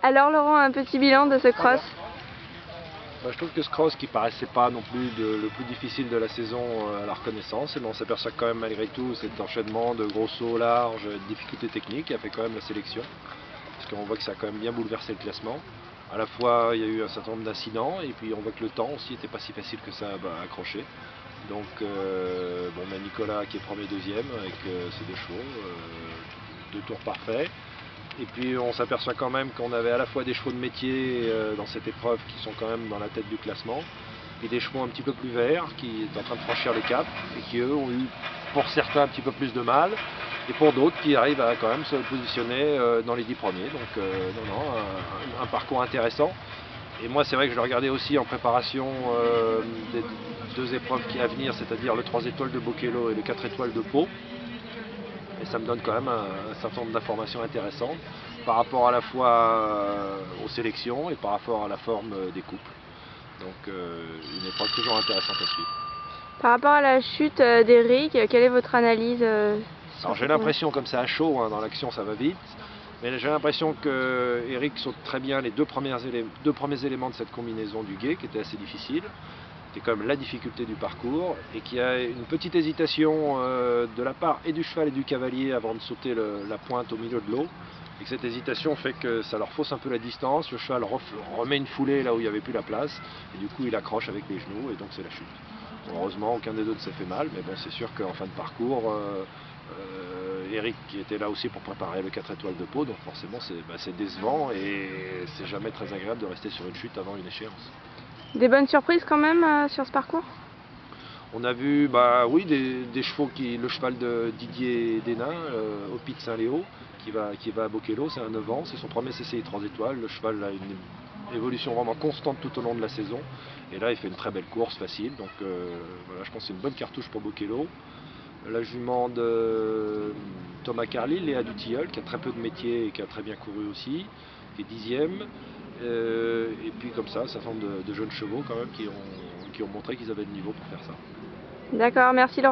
Alors Laurent, un petit bilan de ce cross? Je trouve que ce cross qui paraissait pas non plus le plus difficile de la saison à la reconnaissance, et on s'aperçoit quand même malgré tout cet enchaînement de gros sauts larges, de difficultés techniques, a fait quand même la sélection. Parce qu'on voit que ça a quand même bien bouleversé le classement. À la fois il y a eu un certain nombre d'incidents et puis on voit que le temps aussi n'était pas si facile que ça à accrocher. Donc on a Nicolas qui est premier deuxième avec ses deux chevaux, deux tours parfaits. Et puis on s'aperçoit quand même qu'on avait à la fois des chevaux de métier dans cette épreuve qui sont quand même dans la tête du classement, et des chevaux un petit peu plus verts qui sont en train de franchir les caps et qui eux ont eu pour certains un petit peu plus de mal, et pour d'autres qui arrivent à quand même se positionner dans les 10 premiers. Donc un parcours intéressant. Et moi c'est vrai que je le regardais aussi en préparation des deux épreuves qui à venir, c'est-à-dire le 3 étoiles de Bokello et le 4 étoiles de Pau. Et ça me donne quand même un certain nombre d'informations intéressantes par rapport à la fois aux sélections et par rapport à la forme des couples. Donc une épreuve toujours intéressante à suivre. Par rapport à la chute d'Eric, quelle est votre analyse Alors j'ai l'impression, comme ça à chaud, dans l'action ça va vite, mais j'ai l'impression que Eric saute très bien les deux premiers éléments de cette combinaison du guet qui était assez difficile. C'était quand même la difficulté du parcours, et qu'il y a une petite hésitation de la part et du cheval et du cavalier avant de sauter la pointe au milieu de l'eau, et que cette hésitation fait que ça leur fausse un peu la distance. Le cheval remet une foulée là où il n'y avait plus la place, et du coup il accroche avec les genoux, et donc c'est la chute. Bon, heureusement aucun des deux ne s'est fait mal, mais bon, c'est sûr qu'en fin de parcours Eric qui était là aussi pour préparer le 4 étoiles de Pau, donc forcément c'est décevant, et c'est jamais très agréable de rester sur une chute avant une échéance. Des bonnes surprises quand même sur ce parcours? On a vu oui, des chevaux, le cheval de Didier Desnains, au Pic Saint-Léo, qui va à Bokello, c'est un 9 ans, c'est son premier CCI 3 étoiles. Le cheval a une évolution vraiment constante tout au long de la saison, et là il fait une très belle course facile, donc voilà, je pense que c'est une bonne cartouche pour Bokello. La jument de Thomas Carlyle, Léa Dutilleul, qui a très peu de métier et qui a très bien couru aussi, qui est 10e. Et puis comme ça, un certain nombre de jeunes chevaux quand même qui ont montré qu'ils avaient le niveau pour faire ça. D'accord, merci Laurent.